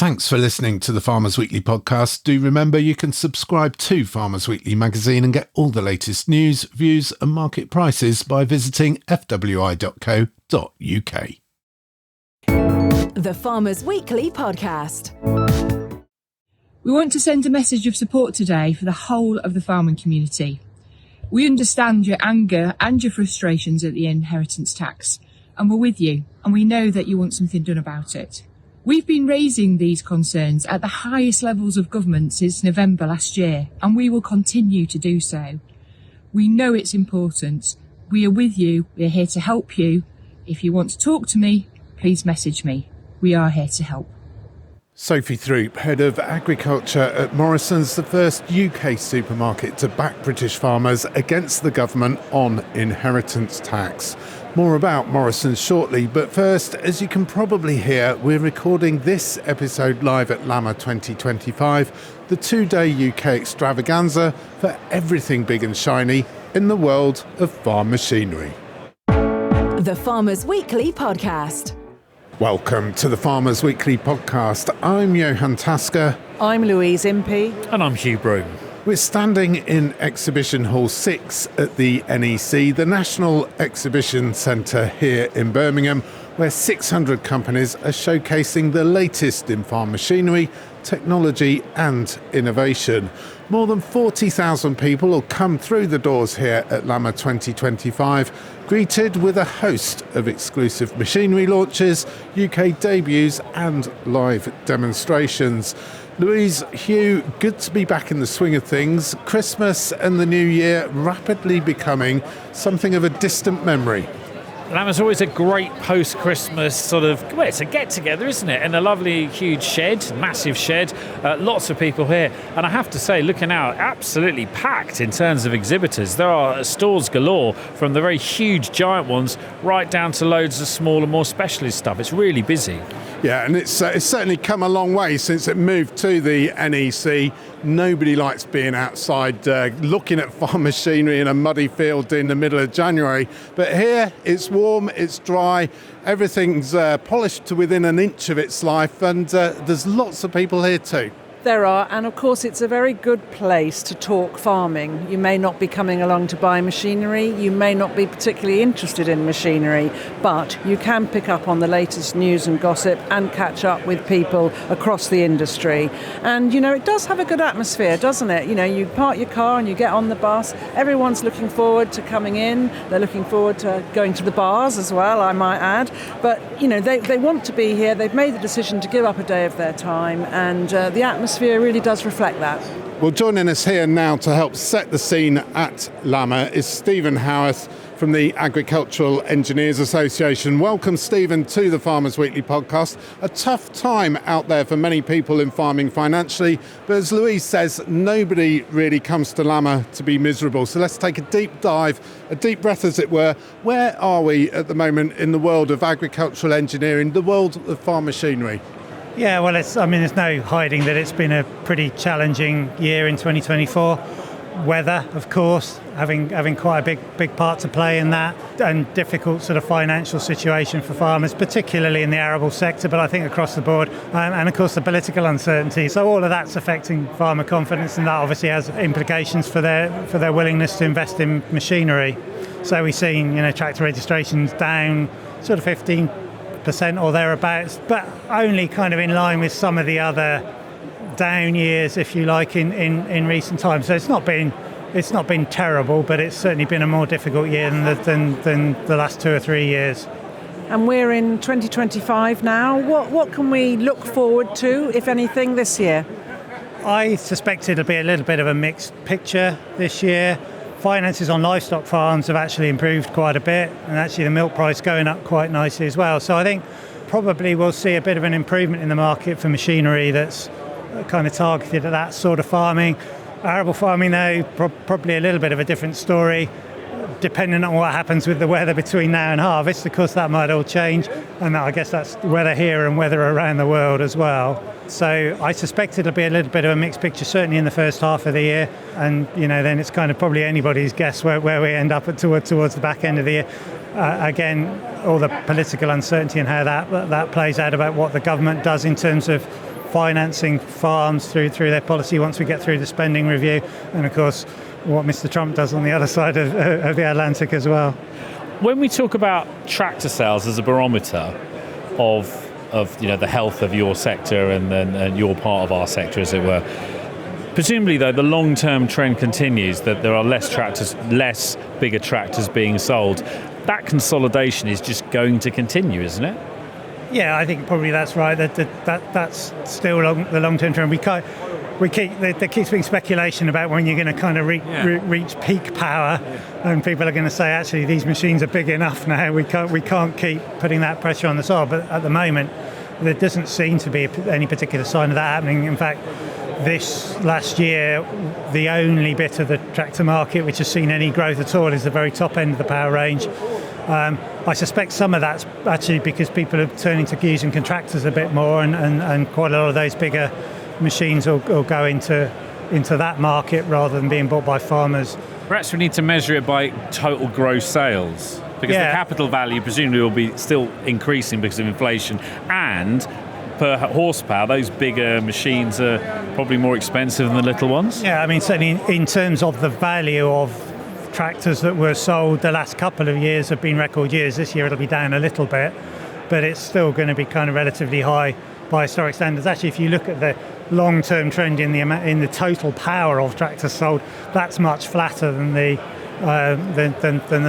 Thanks for listening to the Farmers Weekly podcast. Do remember you can subscribe to Farmers Weekly magazine and get all the latest news, views and market prices by visiting fwi.co.uk. The Farmers Weekly podcast. We want to send a message of support today for the whole of the farming community. We understand your anger and your frustrations at the inheritance tax, and we're with you, and we know that you want something done about it. We've been raising these concerns at the highest levels of government since November last year, and we will continue to do so. We know it's important. We are with you. We are here to help you. If you want to talk to me, please message me. We are here to help. Sophie Throop, Head of Agriculture at Morrisons, the first UK supermarket to back British farmers against the government on inheritance tax. More about Morrisons shortly, but first, as you can probably hear, we're recording this episode live at LAMMA 2025, the two-day UK extravaganza for everything big and shiny in the world of farm machinery. The Farmers Weekly podcast. Welcome to the Farmers Weekly podcast. I'm Johann. I'm Louise Impey. And I'm Hugh Broom. We're standing in Exhibition Hall 6 at the NEC, the National Exhibition Centre here in Birmingham, where 600 companies are showcasing the latest in farm machinery, technology and innovation. More than 40,000 people will come through the doors here at LAMMA 2025, greeted with a host of exclusive machinery launches, UK debuts and live demonstrations. Louise, Hugh, good to be back in the swing of things. Christmas and the New Year rapidly becoming something of a distant memory. LAMMA's always a great post-Christmas sort of, well, it's a get-together, isn't it? In a lovely, huge shed, massive shed, lots of people here. And I have to say, looking out, absolutely packed in terms of exhibitors. There are stalls galore, from the very huge, giant ones, right down to loads of smaller, more specialist stuff. It's really busy. Yeah, and it's certainly come a long way since it moved to the NEC. Nobody likes being outside looking at farm machinery in a muddy field in the middle of January. But here, it's warm, it's dry, everything's polished to within an inch of its life, and there's lots of people here too. There are, and of course it's a very good place to talk farming. You may not be coming along to buy machinery, you may not be particularly interested in machinery, but you can pick up on the latest news and gossip and catch up with people across the industry. And, you know, it does have a good atmosphere, doesn't it? You know, you park your car and you get on the bus, everyone's looking forward to coming in, they're looking forward to going to the bars as well, I might add. But, you know, they want to be here, they've made the decision to give up a day of their time, and the atmosphere really does reflect that. Well, joining us here now to help set the scene at LAMMA is Stephen Howarth from the Agricultural Engineers Association. Welcome, Stephen, to the Farmers Weekly podcast. A tough time out there for many people in farming financially, but as Louise says, nobody really comes to LAMMA to be miserable. So let's take a deep dive, a deep breath as it were. Where are we at the moment in the world of agricultural engineering, the world of farm machinery? Yeah, well, there's no hiding that it's been a pretty challenging year in 2024. Weather, of course, having quite a big part to play in that, and difficult sort of financial situation for farmers, particularly in the arable sector, but I think across the board, and of course the political uncertainty. So all of that's affecting farmer confidence, and that obviously has implications for their willingness to invest in machinery. So we've seen, tractor registrations down sort of 15% or thereabouts, but only kind of in line with some of the other down years, if you like, in recent times. So it's not been terrible, but it's certainly been a more difficult year than the last 2 or 3 years. And we're in 2025 now. What can we look forward to, if anything, this year? I suspect it'll be a little bit of a mixed picture this year. Finances on livestock farms have actually improved quite a bit, and actually the milk price going up quite nicely as well. So I think probably we'll see a bit of an improvement in the market for machinery that's kind of targeted at that sort of farming. Arable farming, though, probably a little bit of a different story. Depending on what happens with the weather between now and harvest, of course that might all change, and I guess that's weather here and weather around the world as well. So I suspect it'll be a little bit of a mixed picture, certainly in the first half of the year, and then it's kind of probably anybody's guess where we end up towards the back end of the year. Again, all the political uncertainty and how that plays out about what the government does in terms of financing farms through their policy once we get through the spending review, and of course what Mr. Trump does on the other side of the Atlantic as well. When we talk about tractor sales as a barometer of the health of your sector and your part of our sector, as it were, presumably though the long-term trend continues that there are less bigger tractors being sold. That consolidation is just going to continue, isn't it? Yeah, I think probably that's right. That's still the long-term trend. There keeps being speculation about when you're going to kind of reach peak power, and people are going to say, actually, these machines are big enough now. We can't keep putting that pressure on the soil. But at the moment, there doesn't seem to be any particular sign of that happening. In fact, this last year, the only bit of the tractor market which has seen any growth at all is the very top end of the power range. I suspect some of that's actually because people are turning to using contractors a bit more, and quite a lot of those bigger machines will go into that market rather than being bought by farmers. Perhaps we need to measure it by total gross sales, because the capital value presumably will be still increasing because of inflation, and per horsepower those bigger machines are probably more expensive than the little ones. Yeah, I mean certainly in terms of the value of tractors that were sold, the last couple of years have been record years. This year it'll be down a little bit, but it's still going to be kind of relatively high by historic standards. Actually, if you look at the long-term trend in the total power of tractors sold, that's much flatter than the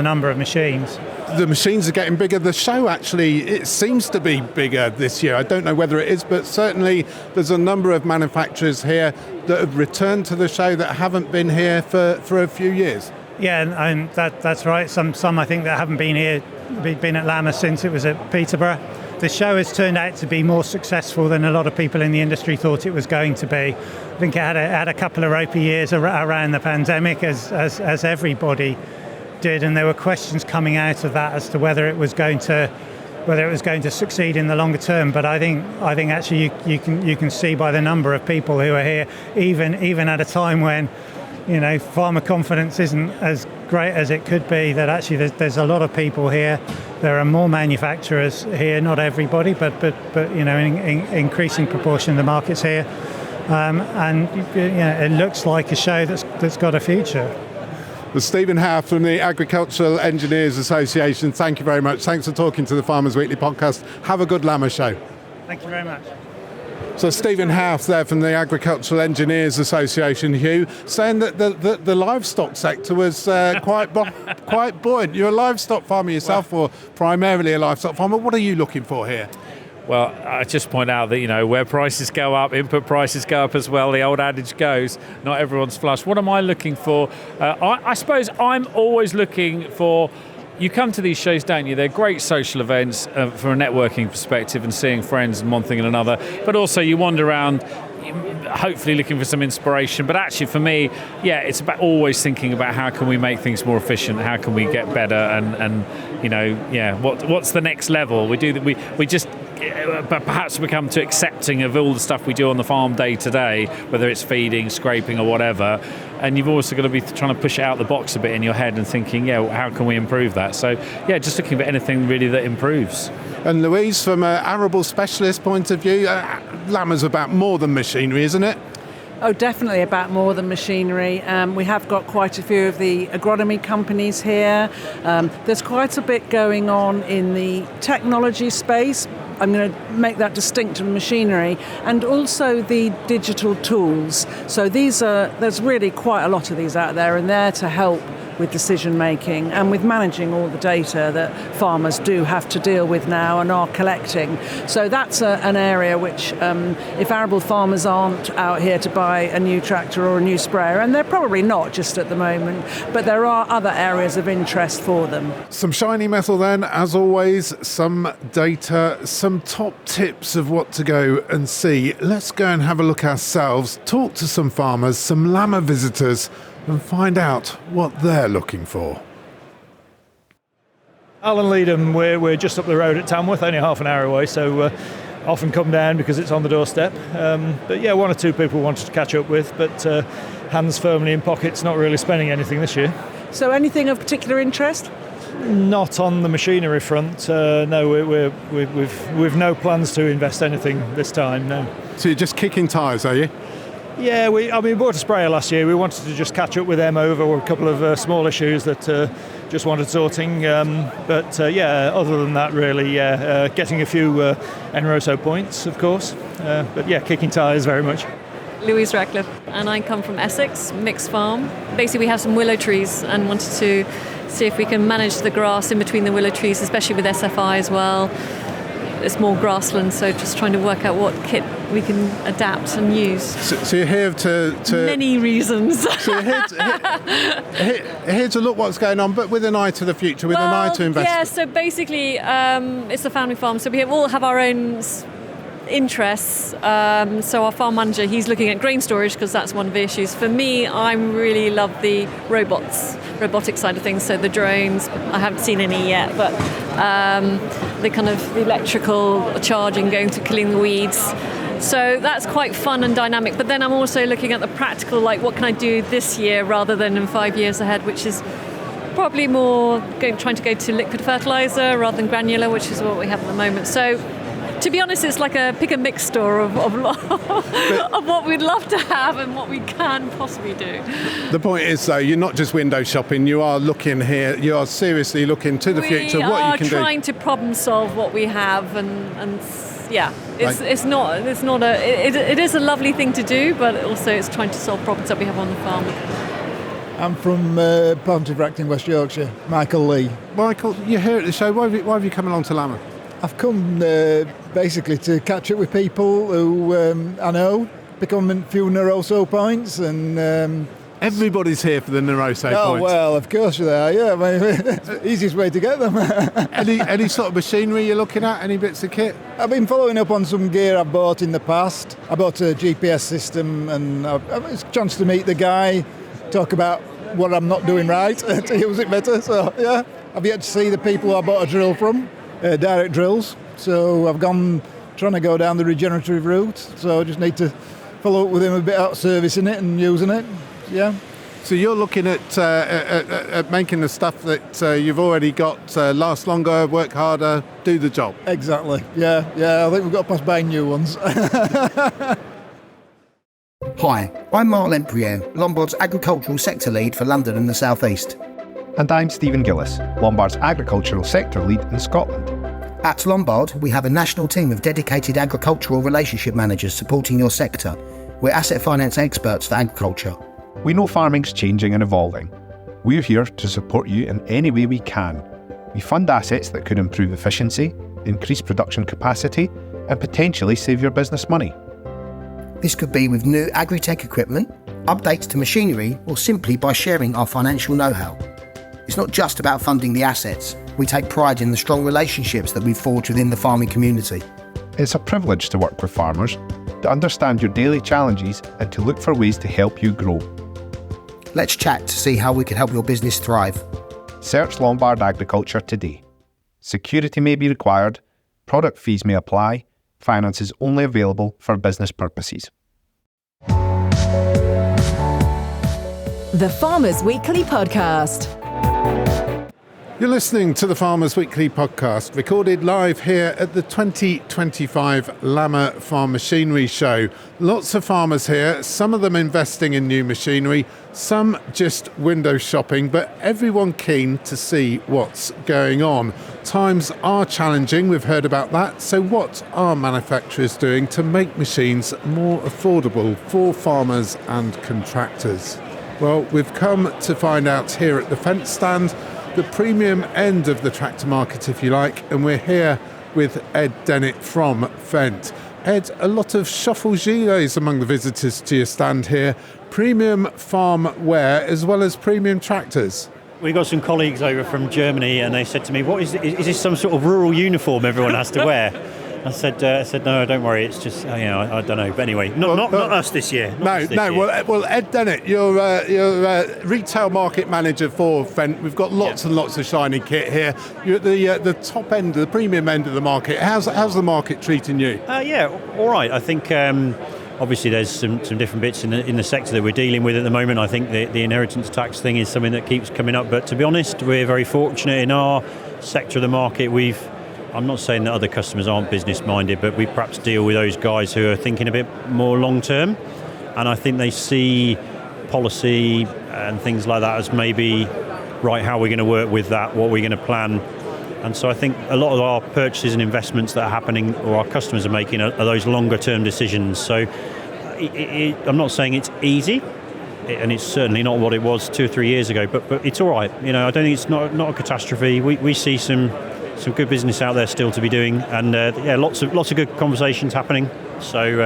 number of machines. The machines are getting bigger. The show actually, it seems to be bigger this year. I don't know whether it is, but certainly there's a number of manufacturers here that have returned to the show that haven't been here for a few years. Yeah, and that's right. Some I think that haven't been here, been at LAMMA since it was at Peterborough. The show has turned out to be more successful than a lot of people in the industry thought it was going to be. I think it had a couple of ropey years around the pandemic, as everybody did, and there were questions coming out of that as to whether it was going to succeed in the longer term. But I think actually you can see by the number of people who are here, even at a time when farmer confidence isn't as great as it could be, that actually there's a lot of people here. There are more manufacturers here, not everybody, but increasing proportion of the market's here, and it looks like a show that's got a future. Well, Stephen Howe from the Agricultural Engineers Association, thank you very much. Thanks for talking to the Farmers Weekly podcast. Have a good LAMMA show. Thank you very much. So Stephen Howe there from the Agricultural Engineers Association, Hugh, saying that the livestock sector was quite buoyant. You're a livestock farmer yourself, or primarily a livestock farmer. What are you looking for here? Well, I just point out that, where prices go up, input prices go up as well. The old adage goes, not everyone's flush. What am I looking for? I suppose I'm always looking for... You come to these shows, don't you? They're great social events from a networking perspective and seeing friends and one thing and another. But also you wander around, hopefully looking for some inspiration. But actually for me, it's about always thinking about how can we make things more efficient? How can we get better? And what's the next level? We do that. We just... But perhaps we come to accepting of all the stuff we do on the farm day to day, whether it's feeding, scraping or whatever, and you've also got to be trying to push it out the box a bit in your head and thinking, how can we improve that? So, just looking for anything really that improves. And Louise, from an arable specialist point of view, LAMMA's about more than machinery, isn't it? Oh, definitely about more than machinery. We have got quite a few of the agronomy companies here. There's quite a bit going on in the technology space. I'm going to make that distinct from machinery, and also the digital tools. So there's really quite a lot of these out there, and they're to help with decision making and with managing all the data that farmers do have to deal with now and are collecting. So that's an area which, if arable farmers aren't out here to buy a new tractor or a new sprayer, and they're probably not just at the moment, but there are other areas of interest for them. Some shiny metal then, as always, some data, some top tips of what to go and see. Let's go and have a look ourselves, talk to some farmers, some LAMMA visitors, and find out what they're looking for. Alan Leedham, we're just up the road at Tamworth, only half an hour away, so often come down because it's on the doorstep. But one or two people wanted to catch up with, but hands firmly in pockets, not really spending anything this year. So anything of particular interest? Not on the machinery front. No, we've no plans to invest anything this time. No. So you're just kicking tyres, are you? Yeah, we bought a sprayer last year. We wanted to just catch up with them over a couple of small issues that just wanted sorting. But other than that, really, getting a few Enroso points, of course. But yeah, kicking tyres very much. Louise, and I come from Essex, mixed farm. Basically, we have some willow trees and wanted to see if we can manage the grass in between the willow trees, especially with SFI as well. It's more grassland, so just trying to work out what kit we can adapt and use. So you're here to many reasons. So you're here to look what's going on, but with an eye to the future, with an eye to invest. Yeah, so basically it's a family farm, so we all have our own interests. So our farm manager, he's looking at grain storage because that's one of the issues. For me, I really love the robotic side of things, so the drones. I haven't seen any yet, but the kind of the electrical charging going to killing the weeds. So that's quite fun and dynamic. But then I'm also looking at the practical, like what can I do this year rather than in 5 years ahead, which is probably more trying to go to liquid fertilizer rather than granular, which is what we have at the moment. So to be honest, it's like a pick and mix store of what we'd love to have and what we can possibly do. The point is, though, you're not just window shopping. You are looking here. You are seriously looking to the future. What you can do. We are trying to problem solve what we have, and yeah, it's not it is a lovely thing to do, but also it's trying to solve problems that we have on the farm. I'm from Pontefract, West Yorkshire. Michael Lee. Michael, you're here at the show. Why have you come along to LAMMA? I've come basically to catch up with people who I know, become a few Enroso points, and everybody's here for the Enroso points. Oh well, of course they are. Yeah, I mean, easiest way to get them. any sort of machinery you're looking at? Any bits of kit? I've been following up on some gear I've bought in the past. I bought a GPS system, and it's a chance to meet the guy, talk about what I'm not doing right to use it better. So yeah, I've yet to see the people who I bought a drill from. Direct drills, so I've trying to go down the regenerative route, so I just need to follow up with him a bit out servicing it and using it. Yeah. So you're looking at making the stuff that you've already got last longer, work harder, do the job. Exactly. Yeah. I think we've got to pass buying new ones. Hi, I'm Mark Lempriere, Lombard's Agricultural Sector Lead for London and the South East. And I'm Stephen Gillis, Lombard's Agricultural Sector Lead in Scotland. At Lombard, we have a national team of dedicated agricultural relationship managers supporting your sector. We're asset finance experts for agriculture. We know farming's changing and evolving. We're here to support you in any way we can. We fund assets that could improve efficiency, increase production capacity, and potentially save your business money. This could be with new agri-tech equipment, updates to machinery, or simply by sharing our financial know-how. It's not just about funding the assets. We take pride in the strong relationships that we've forged within the farming community. It's a privilege to work with farmers, to understand your daily challenges and to look for ways to help you grow. Let's chat to see how we can help your business thrive. Search Lombard Agriculture today. Security may be required, product fees may apply, finance is only available for business purposes. The Farmers Weekly Podcast. You're listening to the Farmers Weekly Podcast, recorded live here at the 2025 LAMMA Farm Machinery Show. Lots of farmers here, some of them investing in new machinery, some just window shopping, but everyone keen to see what's going on. Times are challenging, we've heard about that, so what are manufacturers doing to make machines more affordable for farmers and contractors? Well, we've come to find out here at the fence stand, the premium end of the tractor market, if you like, and we're here with Ed Dennett from Fendt. Ed, a lot of shuffle gilets among the visitors to your stand here, premium farm wear as well as premium tractors. We got some colleagues over from Germany and they said to me, "What is this some sort of rural uniform everyone has to wear?" I said, no, don't worry. It's just, I don't know. But anyway, not us this year. Well, Ed Dennett, you're retail market manager for Fendt. We've got lots and lots of shiny kit here. You're at the top end, the premium end of the market. How's the market treating you? All right. I think Obviously, there's some different bits in the sector that we're dealing with at the moment. I think the inheritance tax thing is something that keeps coming up. But to be honest, we're very fortunate in our sector of the market. I'm not saying that other customers aren't business-minded, but we perhaps deal with those guys who are thinking a bit more long-term. And I think they see policy and things like that as maybe, right, how we're going to work with that, what we're going to plan. And so I think a lot of our purchases and investments that are happening, or our customers are making, are those longer term decisions. So I'm not saying it's easy, and it's certainly not what it was 2 or 3 years ago, but it's all right. I don't think it's not a catastrophe. We see some good business out there still to be doing, and lots of good conversations happening. So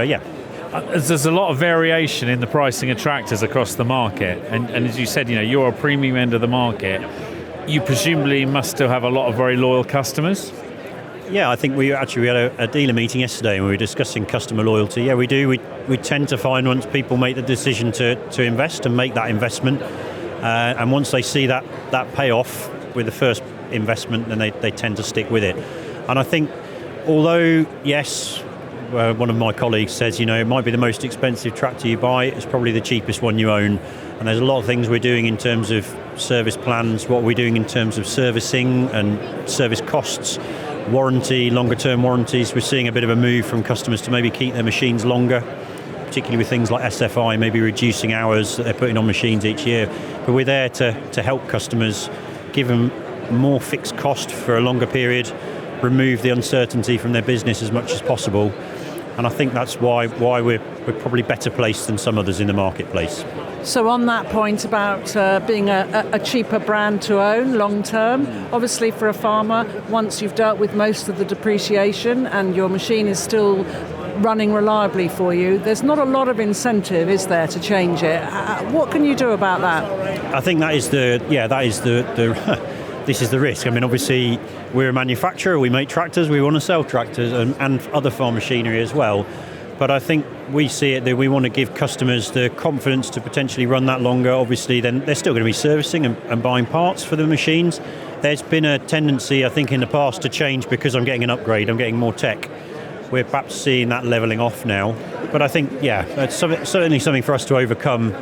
There's a lot of variation in the pricing of tractors across the market, and as you said, you're a premium end of the market. You presumably must still have a lot of very loyal customers. Yeah, I think we had a dealer meeting yesterday and we were discussing customer loyalty. Yeah, we do. We tend to find once people make the decision to invest and make that investment, and once they see that payoff with the first investment, then they tend to stick with it. And I think, although yes, one of my colleagues says, it might be the most expensive tractor you buy, it's probably the cheapest one you own. And there's a lot of things we're doing in terms of service plans, what we're doing in terms of servicing and service costs, warranty, longer term warranties. We're seeing a bit of a move from customers to maybe keep their machines longer, particularly with things like SFI, maybe reducing hours that they're putting on machines each year. But we're there to help customers, give them more fixed cost for a longer period, remove the uncertainty from their business as much as possible. And I think that's why we're probably better placed than some others in the marketplace. So on that point about being a cheaper brand to own long term, obviously for a farmer, once you've dealt with most of the depreciation and your machine is still running reliably for you, there's not a lot of incentive, is there, to change it? What can you do about that? I think that is the this is the risk. I mean, obviously, we're a manufacturer, we make tractors, we want to sell tractors and other farm machinery as well. But I think we see it that we want to give customers the confidence to potentially run that longer. Obviously, then they're still going to be servicing and buying parts for the machines. There's been a tendency, I think, in the past to change because I'm getting an upgrade, I'm getting more tech. We're perhaps seeing that levelling off now. But I think, it's certainly something for us to overcome.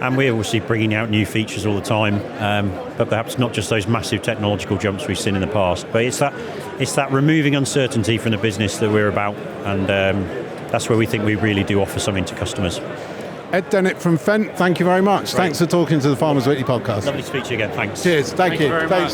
And we're obviously bringing out new features all the time, but perhaps not just those massive technological jumps we've seen in the past. But it's that removing uncertainty from the business that we're about, and that's where we think we really do offer something to customers. Ed Dennett from Fent, thank you very much. Great. Thanks for talking to the Farmers Weekly podcast. Lovely to speak to you again, thanks. Cheers, thank you. Very much.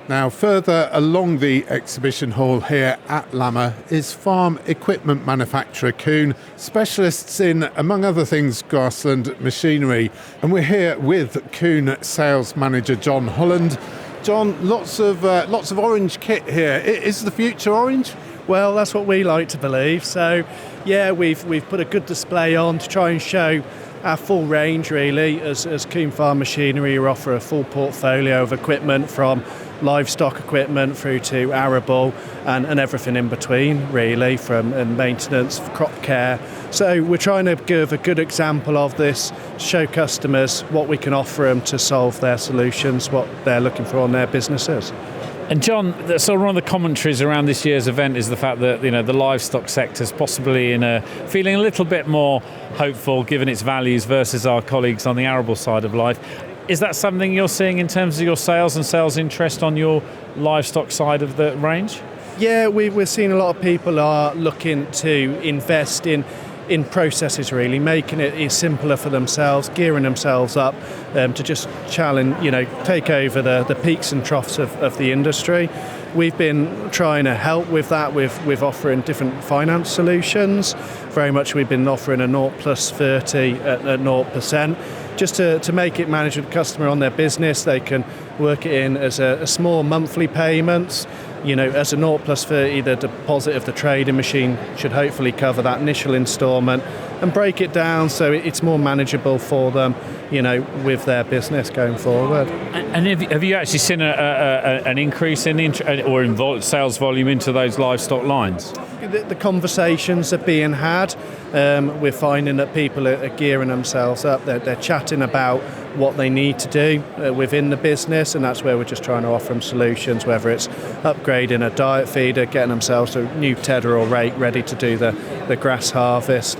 Now, further along the exhibition hall here at LAMMA is farm equipment manufacturer Kuhn, specialists in, among other things, grassland machinery. And we're here with Kuhn sales manager John Holland. John, lots of orange kit here. Is the future orange? Well, that's what we like to believe. So, yeah, we've put a good display on to try and show our full range, really. As Kuhn Farm Machinery, we offer a full portfolio of equipment from livestock equipment through to arable and everything in between, really, from maintenance, crop care. So we're trying to give a good example of this, show customers what we can offer them to solve their solutions, what they're looking for in their businesses. And John, so one of the commentaries around this year's event is the fact that the livestock sector is possibly feeling a little bit more hopeful given its values versus our colleagues on the arable side of life. Is that something you're seeing in terms of your sales and sales interest on your livestock side of the range? Yeah, we're seeing a lot of people are looking to invest in processes, really, making it simpler for themselves, gearing themselves up to just challenge, take over the peaks and troughs of the industry. We've been trying to help with that with offering different finance solutions. Very much we've been offering a 0+30 at 0%, just to make it manage with the customer on their business. They can work it in as a small monthly payments. As a 0+30, the deposit of the trading machine should hopefully cover that initial instalment and break it down so it's more manageable for them, with their business going forward. And have you actually seen an increase in sales volume into those livestock lines? the conversations are being had. We're finding that people are gearing themselves up. They're chatting about what they need to do within the business, and that's where we're just trying to offer them solutions, whether it's upgrading a diet feeder, getting themselves a new tedder or rake ready to do the grass harvest.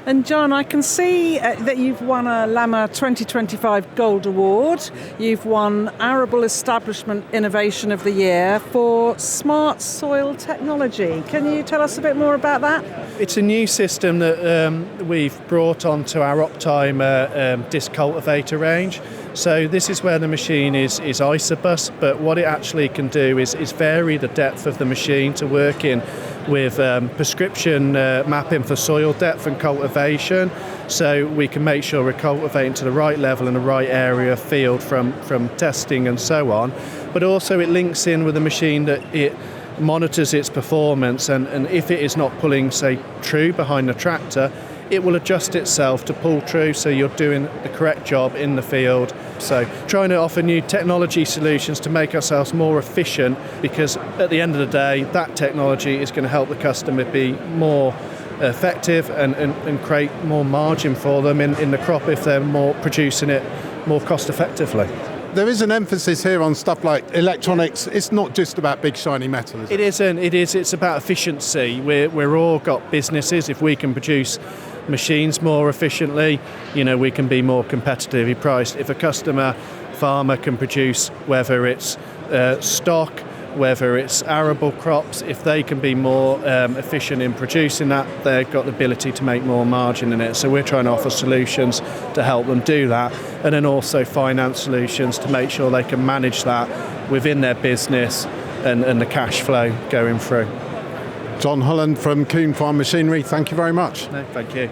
And John, I can see that you've won a LAMMA 2025 Gold Award. You've won Arable Establishment Innovation of the Year for smart soil technology. Can you tell us a bit more about that? It's a new system that we've brought onto our Optime disc cultivator range. So this is where the machine is isobus, but what it actually can do is vary the depth of the machine to work in with prescription mapping for soil depth and cultivation, so we can make sure we're cultivating to the right level in the right area of field from testing and so on. But also it links in with a machine that it monitors its performance, and if it is not pulling, say, true behind the tractor, it will adjust itself to pull true, so you're doing the correct job in the field. So trying to offer new technology solutions to make ourselves more efficient, because at the end of the day, that technology is going to help the customer be more effective and create more margin for them in the crop if they're more producing it more cost effectively. There is an emphasis here on stuff like electronics. It's not just about big shiny metal, is it? It isn't. It's about efficiency. We're all got businesses. If we can produce machines more efficiently, we can be more competitively priced. If a farmer can produce, whether it's stock, whether it's arable crops, if they can be more efficient in producing that, they've got the ability to make more margin in it. So we're trying to offer solutions to help them do that, and then also finance solutions to make sure they can manage that within their business and the cash flow going through. John Holland from Coombe Farm Machinery, thank you very much. No, thank you.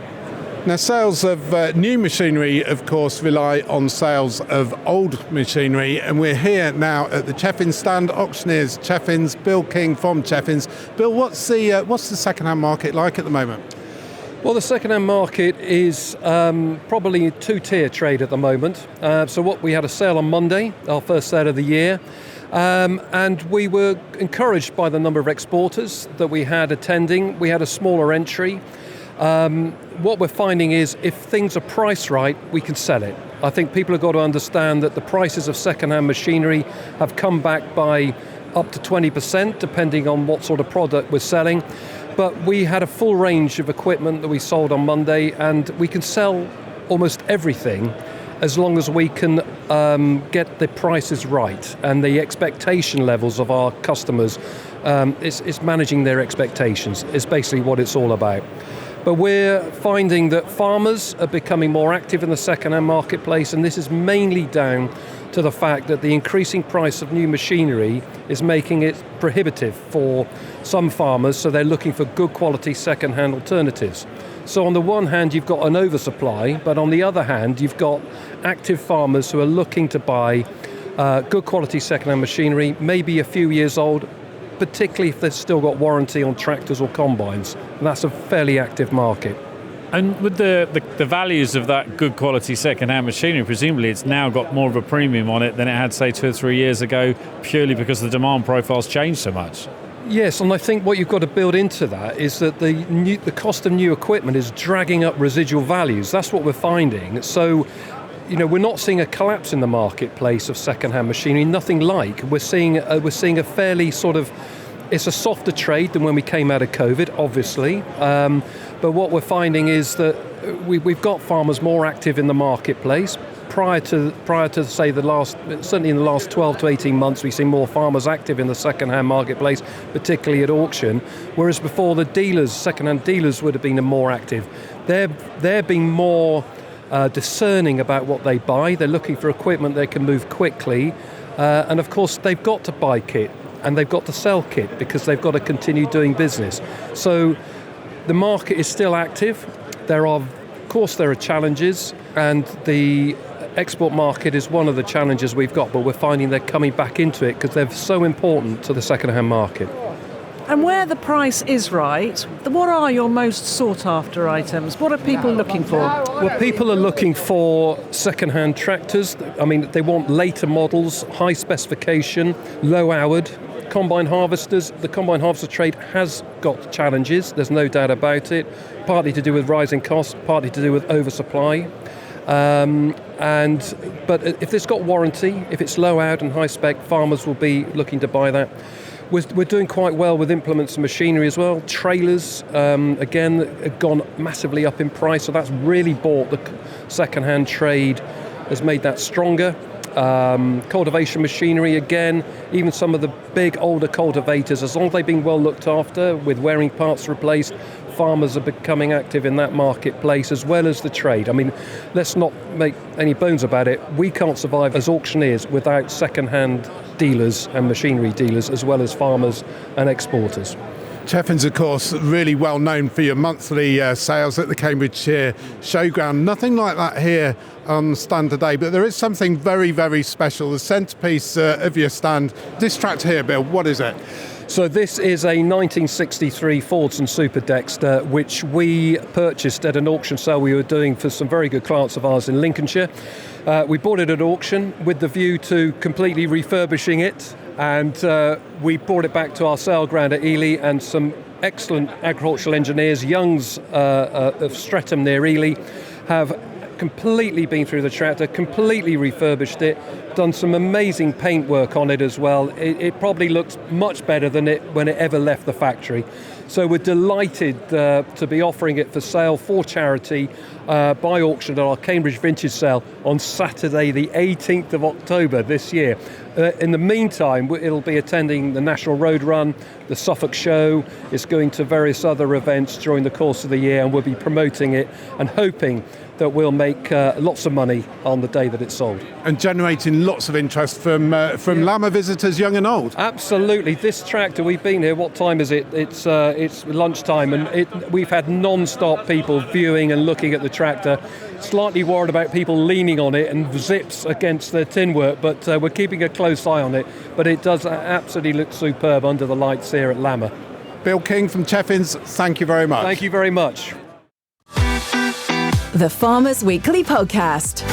Now, sales of new machinery, of course, rely on sales of old machinery, and we're here now at the Cheffins stand, auctioneers Cheffins, Bill King from Cheffins. Bill, what's the second-hand market like at the moment? Well, the second-hand market is probably a two-tier trade at the moment. We had a sale on Monday, our first sale of the year. And we were encouraged by the number of exporters that we had attending. We had a smaller entry. What we're finding is if things are priced right, we can sell it. I think people have got to understand that the prices of second-hand machinery have come back by up to 20%, depending on what sort of product we're selling. But we had a full range of equipment that we sold on Monday, and we can sell almost everything as long as we can get the prices right and the expectation levels of our customers. It's managing their expectations is basically what it's all about. But we're finding that farmers are becoming more active in the second-hand marketplace, and this is mainly down to the fact that the increasing price of new machinery is making it prohibitive for some farmers, so they're looking for good quality second-hand alternatives. So on the one hand, you've got an oversupply, but on the other hand, you've got active farmers who are looking to buy good quality second-hand machinery, maybe a few years old, particularly if they've still got warranty on tractors or combines. And that's a fairly active market. And with the values of that good quality second-hand machinery, presumably it's now got more of a premium on it than it had, say, 2 or 3 years ago, purely because the demand profile's changed so much. Yes, and I think what you've got to build into that is that the cost of new equipment is dragging up residual values. That's what we're finding. So, we're not seeing a collapse in the marketplace of second-hand machinery, nothing like. We're seeing a fairly sort of, it's a softer trade than when we came out of COVID, obviously. But what we're finding is that we've got farmers more active in the marketplace. Prior to say certainly in the last 12 to 18 months, we've seen more farmers active in the second-hand marketplace, particularly at auction. Whereas before, the second-hand dealers would have been more active. They're being more discerning about what they buy. They're looking for equipment they can move quickly, and of course they've got to buy kit and they've got to sell kit because they've got to continue doing business. So the market is still active. There are challenges, and the export market is one of the challenges we've got, but we're finding they're coming back into it because they're so important to the second-hand market. And where the price is right, what are your most sought-after items? What are people looking for? Well, people are looking for second-hand tractors. I mean, they want later models, high specification, low-houred, combine harvesters. The combine harvester trade has got challenges, there's no doubt about it, partly to do with rising costs, partly to do with oversupply. But if it's got warranty, if it's low out and high spec, farmers will be looking to buy that. We're doing quite well with implements and machinery as well. Trailers, again, have gone massively up in price, so that's really bought the second-hand trade, has made that stronger. Cultivation machinery, again, even some of the big older cultivators, as long as they've been well looked after with wearing parts replaced, farmers are becoming active in that marketplace as well as the trade. I mean, let's not make any bones about it. We can't survive as auctioneers without second-hand dealers and machinery dealers as well as farmers and exporters. Cheffins, of course, really well known for your monthly sales at the Cambridgeshire Showground. Nothing like that here on stand today, but there is something very, very special. The centrepiece of your stand. This tractor here, Bill, what is it? So this is a 1963 Fordson Super Dexter, which we purchased at an auction sale we were doing for some very good clients of ours in Lincolnshire. We bought it at auction with the view to completely refurbishing it, and we brought it back to our sale ground at Ely, and some excellent agricultural engineers, Young's of Streatham near Ely, have completely been through the tractor, completely refurbished it, done some amazing paint work on it as well. It probably looks much better than it when it ever left the factory. So we're delighted to be offering it for sale for charity by auction at our Cambridge Vintage Sale on Saturday the 18th of October this year. In the meantime, it'll be attending the National Road Run, the Suffolk Show. It's going to various other events during the course of the year, and we'll be promoting it and hoping that we'll make lots of money on the day that it's sold. And generating lots of interest from LAMMA visitors, young and old. Absolutely. This tractor, we've been here, what time is it? It's lunchtime, and we've had non-stop people viewing and looking at the tractor. Slightly worried about people leaning on it and zips against the tin work, but we're keeping a close eye on it. But it does absolutely look superb under the lights here at LAMMA. Bill King from Cheffins, thank you very much. Thank you very much. The Farmers Weekly Podcast.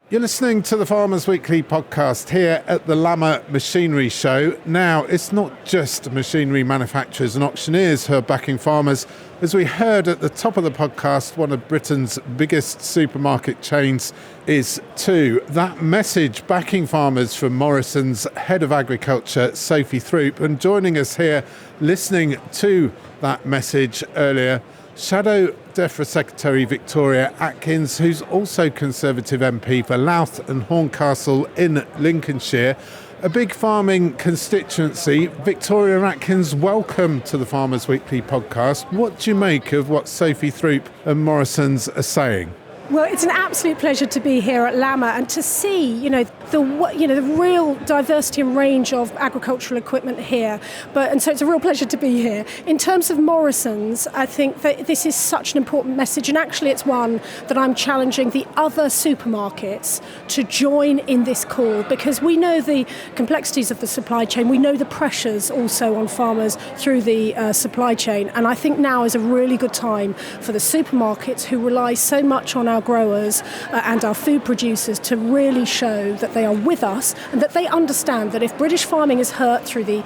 You're listening to the Farmers Weekly Podcast here at the LAMMA Machinery Show. Now, it's not just machinery manufacturers and auctioneers who are backing farmers. As we heard at the top of the podcast, one of Britain's biggest supermarket chains is too. That message backing farmers from Morrisons, Head of Agriculture, Sophie Throop, and joining us here listening to that message earlier, Shadow Defra Secretary Victoria Atkins, who's also Conservative MP for Louth and Horncastle in Lincolnshire, a big farming constituency. Victoria Atkins, welcome to the Farmers Weekly Podcast. What do you make of what Sophie Throop and Morrisons are saying? Well, it's an absolute pleasure to be here at LAMMA and to see, the real diversity and range of agricultural equipment here. And so it's a real pleasure to be here. In terms of Morrisons, I think that this is such an important message, and actually it's one that I'm challenging the other supermarkets to join in this call, because we know the complexities of the supply chain. We know the pressures also on farmers through the supply chain, and I think now is a really good time for the supermarkets who rely so much on our growers and our food producers to really show that they are with us and that they understand that if British farming is hurt through the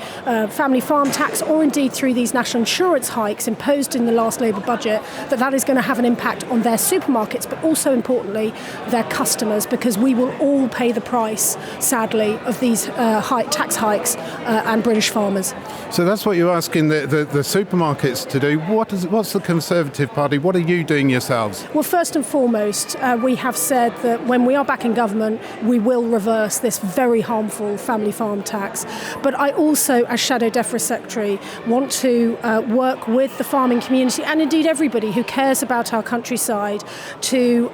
family farm tax or indeed through these national insurance hikes imposed in the last Labour budget, that is going to have an impact on their supermarkets, but also importantly their customers, because we will all pay the price, sadly, of these tax hikes and British farmers. So that's what you're asking the supermarkets to do. What's the Conservative Party? What are you doing yourselves? Well, first and foremost, we have said that when we are back in government, we will reverse this very harmful family farm tax. But I also, as Shadow Defra Secretary, want to work with the farming community and indeed everybody who cares about our countryside to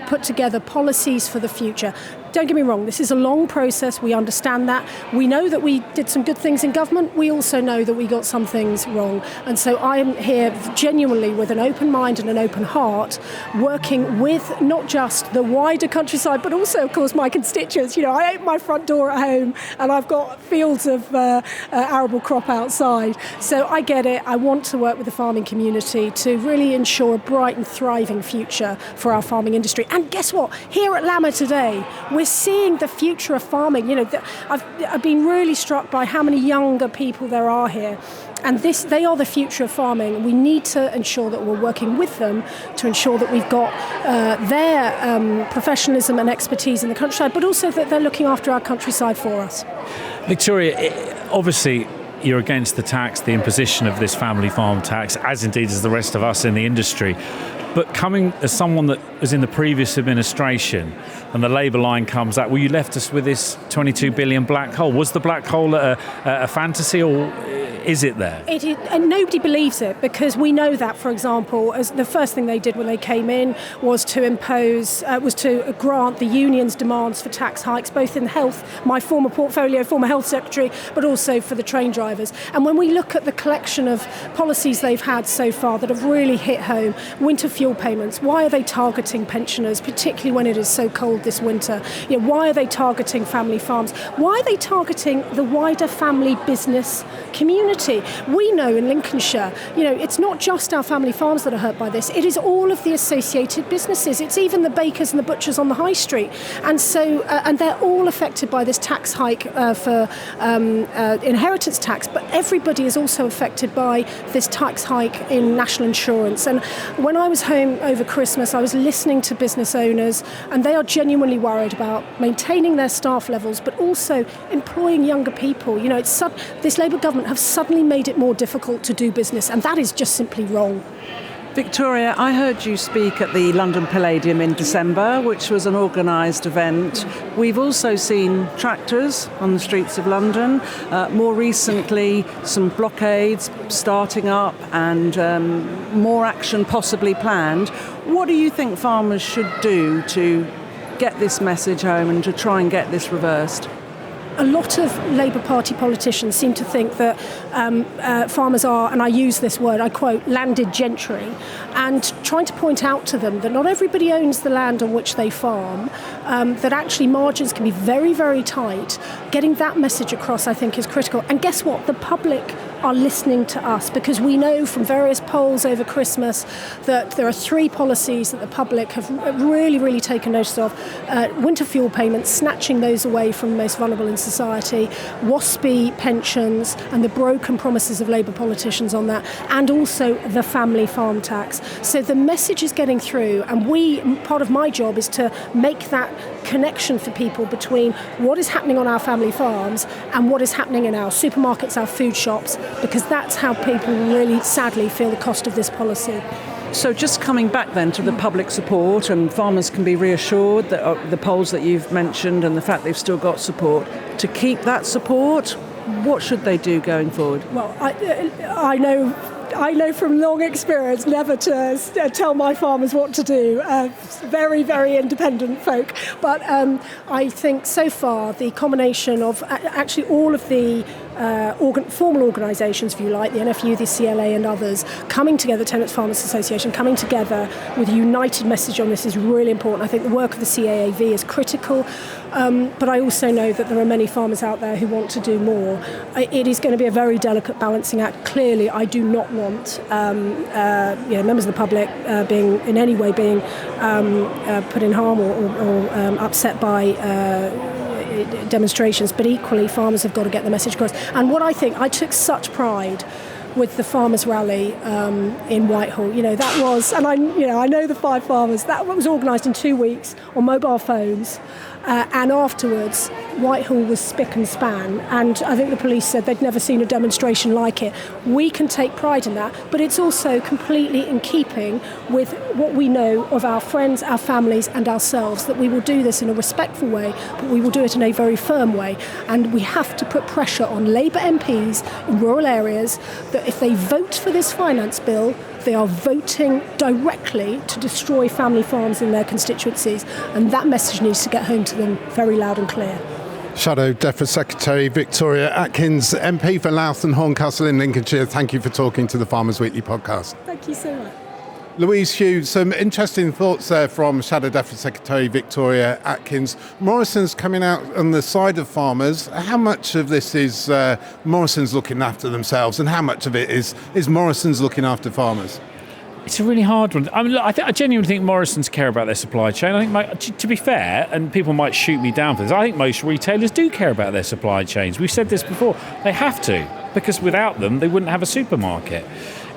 put together policies for the future. Don't get me wrong, this is a long process. We understand that. We know that we did some good things in government. We also know that we got some things wrong. And so I am here genuinely with an open mind and an open heart, working with not just the wider countryside, but also, of course, my constituents. I open my front door at home and I've got fields of arable crop outside. So I get it. I want to work with the farming community to really ensure a bright and thriving future for our farming industry. And guess what? Here at LAMMA today, we're seeing the future of farming. I've been really struck by how many younger people there are here. And they are the future of farming. We need to ensure that we're working with them to ensure that we've got their professionalism and expertise in the countryside, but also that they're looking after our countryside for us. Victoria, obviously you're against the tax, the imposition of this family farm tax, as indeed as the rest of us in the industry. But coming as someone that was in the previous administration and the Labour line comes out, well, you left us with this 22 billion black hole. Was the black hole a fantasy, or is it there? It is, and nobody believes it, because we know that, for example, as the first thing they did when they came in was to grant the union's demands for tax hikes, both in health, my former health secretary, but also for the train drivers. And when we look at the collection of policies they've had so far that have really hit home, winter fuel payments, why are they targeting pensioners, particularly when it is so cold this winter? Why are they targeting family farms? Why are they targeting the wider family business community? We know in Lincolnshire, it's not just our family farms that are hurt by this. It is all of the associated businesses. It's even the bakers and the butchers on the high street. And so, and they're all affected by this tax hike for inheritance tax. But everybody is also affected by this tax hike in national insurance. And when I was home over Christmas, I was listening to business owners, and they are genuinely worried about maintaining their staff levels, but also employing younger people. This Labour government have suddenly made it more difficult to do business, and that is just simply wrong. Victoria, I heard you speak at the London Palladium in December, which was an organised event. We've also seen tractors on the streets of London. More recently, some blockades starting up and more action possibly planned. What do you think farmers should do to get this message home and to try and get this reversed? A lot of Labour Party politicians seem to think that farmers are, and I use this word, I quote, landed gentry, and trying to point out to them that not everybody owns the land on which they farm, that actually margins can be very, very tight. Getting that message across, I think, is critical. And guess what? The public are listening to us, because we know from various polls over Christmas that there are 3 policies that the public have really, really taken notice of. Winter fuel payments, snatching those away from the most vulnerable in society, waspy pensions and the broken promises of Labour politicians on that, and also the family farm tax. So the message is getting through, and part of my job is to make that connection for people between what is happening on our family farms and what is happening in our supermarkets, our food shops, because that's how people really sadly feel the cost of this policy. So just coming back then to the public support, and farmers can be reassured that the polls that you've mentioned and the fact they've still got support, to keep that support, what should they do going forward? Well, I know from long experience never to tell my farmers what to do. Very, very independent folk. But I think so far the combination of actually all of the formal organisations, if you like, the NFU, the CLA and others, coming together, Tenants Farmers Association, coming together with a united message on this is really important. I think the work of the CAAV is critical, but I also know that there are many farmers out there who want to do more. It is going to be a very delicate balancing act. Clearly, I do not want members of the public being put in harm or upset by demonstrations, but equally farmers have got to get the message across. And what I took such pride with the farmers' rally in Whitehall. That was, and I know the 5 farmers. That was organised in 2 weeks on mobile phones, and afterwards Whitehall was spick and span. And I think the police said they'd never seen a demonstration like it. We can take pride in that, but it's also completely in keeping with what we know of our friends, our families, and ourselves. That we will do this in a respectful way, but we will do it in a very firm way. And we have to put pressure on Labour MPs in rural areas that if they vote for this finance bill, they are voting directly to destroy family farms in their constituencies, and that message needs to get home to them very loud and clear. Shadow Defra Secretary Victoria Atkins, MP for Louth and Horncastle in Lincolnshire, thank you for talking to the Farmers Weekly podcast. Thank you so much. Louise, Hugh, some interesting thoughts there from Shadow Defra Secretary Victoria Atkins. Morrisons coming out on the side of farmers. How much of this is Morrisons looking after themselves, and how much of it is Morrisons looking after farmers? It's a really hard one. I mean, look, I genuinely think Morrisons care about their supply chain. I think, to be fair, and people might shoot me down for this, I think most retailers do care about their supply chains. We've said this before. They have to, because without them, they wouldn't have a supermarket.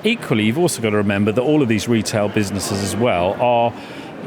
Equally, you've also got to remember that all of these retail businesses as well are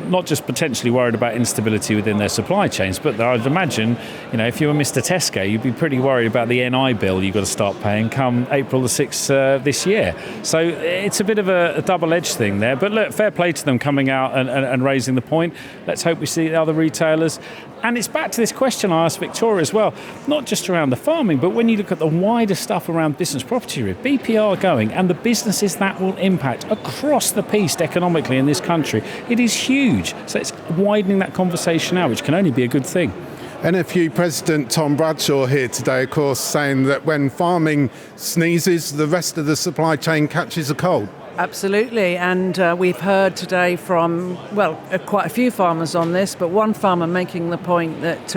not just potentially worried about instability within their supply chains, but I'd imagine, if you were Mr. Tesco, you'd be pretty worried about the NI bill you've got to start paying come April the 6th this year. So it's a bit of a double-edged thing there. But look, fair play to them coming out and raising the point. Let's hope we see the other retailers. And it's back to this question I asked Victoria as well, not just around the farming, but when you look at the wider stuff around business property, BPR going, and the businesses that will impact across the piece economically in this country, it is huge. So it's widening that conversation out, which can only be a good thing. NFU President Tom Bradshaw here today, of course, saying that when farming sneezes, the rest of the supply chain catches a cold. Absolutely, and we've heard today from, quite a few farmers on this, but one farmer making the point that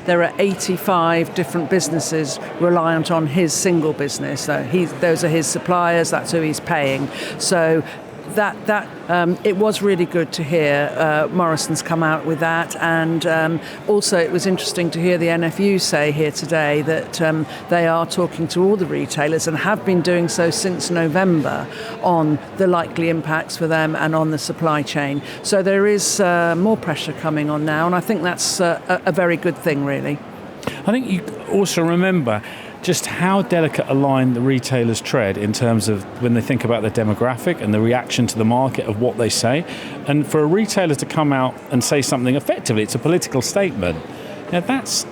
there are 85 different businesses reliant on his single business. So those are his suppliers, that's who he's paying. So that it was really good to hear Morrisons come out with that, and also it was interesting to hear the NFU say here today that they are talking to all the retailers and have been doing so since November on the likely impacts for them and on the supply chain. So there is more pressure coming on now, and I think that's a very good thing, really. I think you also remember just how delicate a line the retailers tread in terms of when they think about the demographic and the reaction to the market of what they say. And for a retailer to come out and say something effectively, it's a political statement. Now that's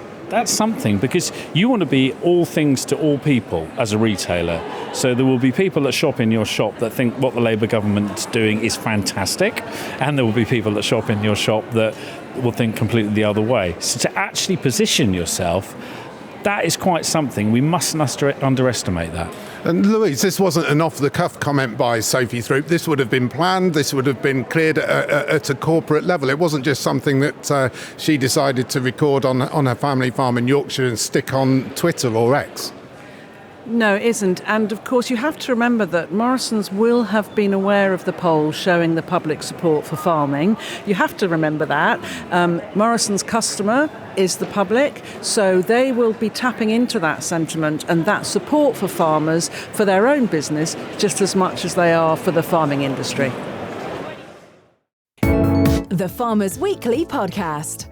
something, because you want to be all things to all people as a retailer. So there will be people that shop in your shop that think what the Labour government's doing is fantastic, and there will be people that shop in your shop that will think completely the other way. So to actually position yourself, that is quite something. We mustn't underestimate that. And Louise, this wasn't an off-the-cuff comment by Sophie Throop. This would have been planned. This would have been cleared at a corporate level. It wasn't just something that she decided to record on her family farm in Yorkshire and stick on Twitter or X. No, it isn't. And of course, you have to remember that Morrisons will have been aware of the polls showing the public support for farming. You have to remember that. Morrisons' customer is the public, so they will be tapping into that sentiment and that support for farmers for their own business just as much as they are for the farming industry. The Farmers Weekly Podcast.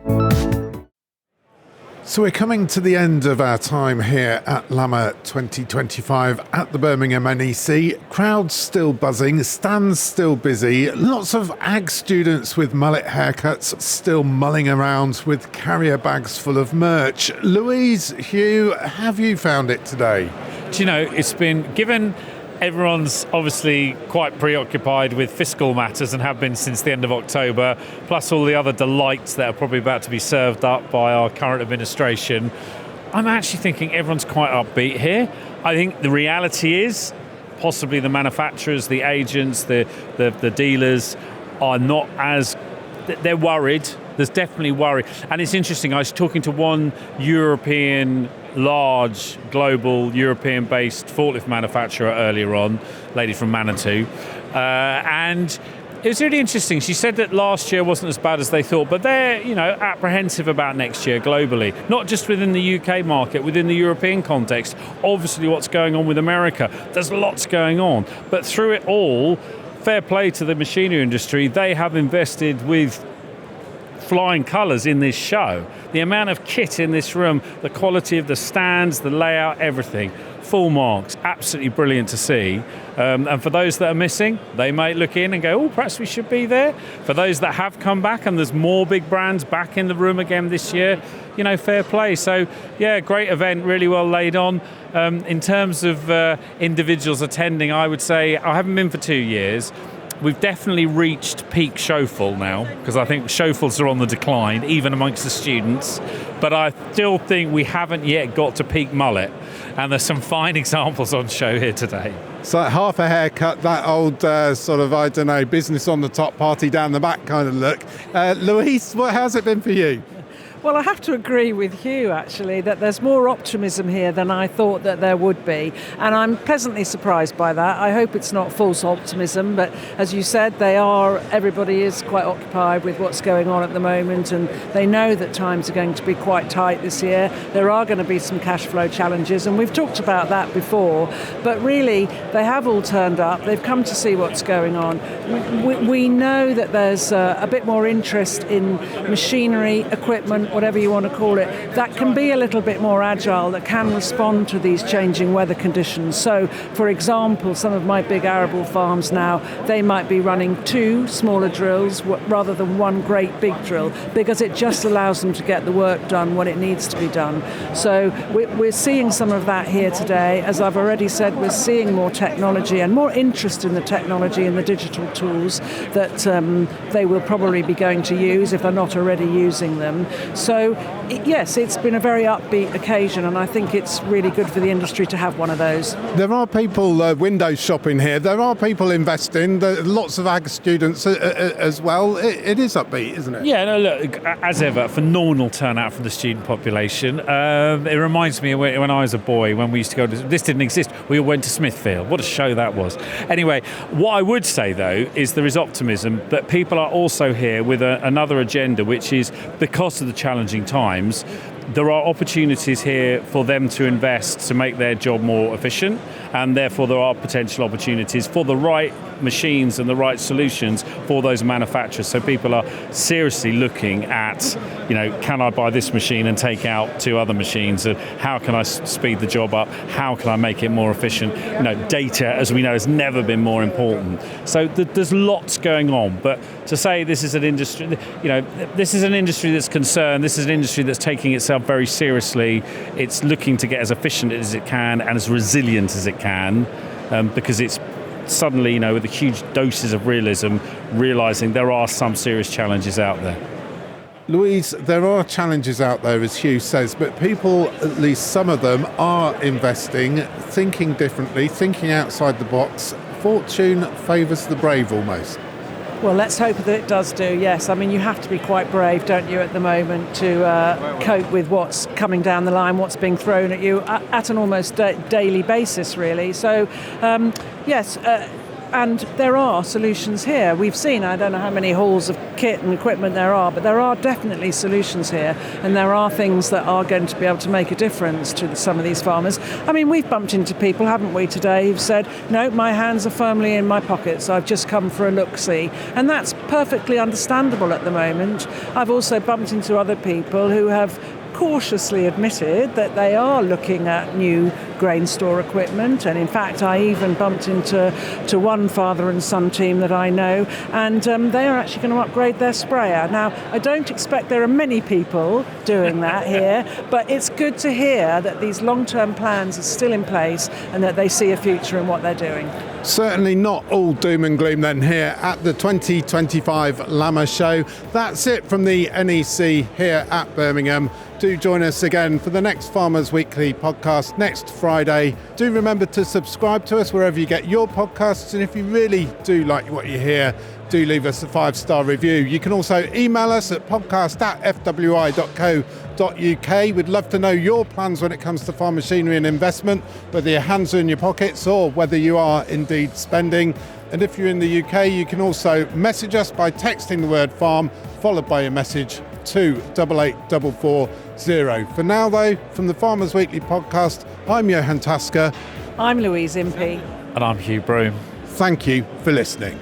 So we're coming to the end of our time here at LAMMA 2025 at the Birmingham NEC. Crowds still buzzing, stands still busy, lots of ag students with mullet haircuts still mulling around with carrier bags full of merch. Louise, Hugh, have you found it today? Do you know, it's been given... Everyone's obviously quite preoccupied with fiscal matters and have been since the end of October, plus all the other delights that are probably about to be served up by our current administration. I'm actually thinking everyone's quite upbeat here. I think the reality is possibly the manufacturers, the agents, the dealers are not as... They're worried. There's definitely worry. And it's interesting, I was talking to one large global European-based forklift manufacturer earlier on, lady from Manitou, and it was really interesting. She said that last year wasn't as bad as they thought, but they're apprehensive about next year globally, not just within the UK market, within the European context. Obviously what's going on with America, there's lots going on, but through it all, fair play to the machinery industry. They have invested with flying colours in this show. The amount of kit in this room, the quality of the stands, the layout, everything. Full marks. Absolutely brilliant to see. And for those that are missing, they might look in and go, oh, perhaps we should be there. For those that have come back, and there's more big brands back in the room again this year, fair play. So, yeah, great event, really well laid on. In terms of individuals attending, I would say, I haven't been for 2 years. We've definitely reached peak showful now, because I think showfulls are on the decline, even amongst the students. But I still think we haven't yet got to peak mullet. And there's some fine examples on show here today. So half a haircut, that old business on the top, party down the back kind of look. Louise, how's it been for you? Well, I have to agree with Hugh, actually, that there's more optimism here than I thought that there would be. And I'm pleasantly surprised by that. I hope it's not false optimism, but as you said, everybody is quite occupied with what's going on at the moment, and they know that times are going to be quite tight this year. There are going to be some cash flow challenges, and we've talked about that before. But really, they have all turned up. They've come to see what's going on. We know that there's a bit more interest in machinery, equipment, whatever you want to call it, that can be a little bit more agile, that can respond to these changing weather conditions. So, for example, some of my big arable farms now, they might be running 2 smaller drills rather than 1 great big drill, because it just allows them to get the work done when it needs to be done. So we're seeing some of that here today. As I've already said, we're seeing more technology and more interest in the technology and the digital tools that they will probably be going to use if they're not already using them. So, yes, it's been a very upbeat occasion, and I think it's really good for the industry to have one of those. There are people window shopping here. There are people investing. There are lots of ag students as well. It is upbeat, isn't it? Yeah, no, look, as ever, phenomenal turnout from the student population. It reminds me of when I was a boy, when we used to go to... This didn't exist. We all went to Smithfield. What a show that was. Anyway, what I would say, though, is there is optimism, but people are also here with another agenda, which is because of the challenging times, there are opportunities here for them to invest to make their job more efficient, and therefore there are potential opportunities for the right machines and the right solutions for those manufacturers. So people are seriously looking at, can I buy this machine and take out 2 other machines, and how can I speed the job up? How can I make it more efficient? Data, as we know, has never been more important. So there's lots going on, but to say this is an industry, this is an industry that's concerned, this is an industry that's taking itself very seriously. It's looking to get as efficient as it can and as resilient as it can, because it's suddenly, with the huge doses of realism, realising there are some serious challenges out there. Louise, there are challenges out there, as Hugh says, but people, at least some of them, are investing, thinking differently, thinking outside the box. Fortune favours the brave almost. Well, let's hope that it does do, yes. I mean, you have to be quite brave, don't you, at the moment, to cope with what's coming down the line, what's being thrown at you at an almost daily basis, really. So, yes, and there are solutions here. We've seen, I don't know how many halls of kit and equipment there are, but there are definitely solutions here, and there are things that are going to be able to make a difference to some of these farmers. I mean, we've bumped into people, haven't we, today, who've said, no, my hands are firmly in my pockets, I've just come for a look-see. And that's perfectly understandable at the moment. I've also bumped into other people who have cautiously admitted that they are looking at new grain store equipment, and in fact I even bumped into one father and son team that I know, and they are actually going to upgrade their sprayer. Now, I don't expect there are many people doing that here, but it's good to hear that these long-term plans are still in place and that they see a future in what they're doing. Certainly not all doom and gloom then here at the 2025 LAMMA show. That's it from the NEC here at Birmingham. Do join us again for the next Farmers Weekly podcast next Friday. Do remember to subscribe to us wherever you get your podcasts, and if you really do like what you hear, do leave us a 5-star review. You can also email us at podcast@fwi.co.uk. We'd love to know your plans when it comes to farm machinery and investment, whether your hands are in your pockets or whether you are indeed spending. And if you're in the UK, you can also message us by texting the word farm followed by a message to 88440. For now, though, from the Farmers Weekly podcast, I'm Johann. I'm Louise Impey. And I'm Hugh Broom. Thank you for listening.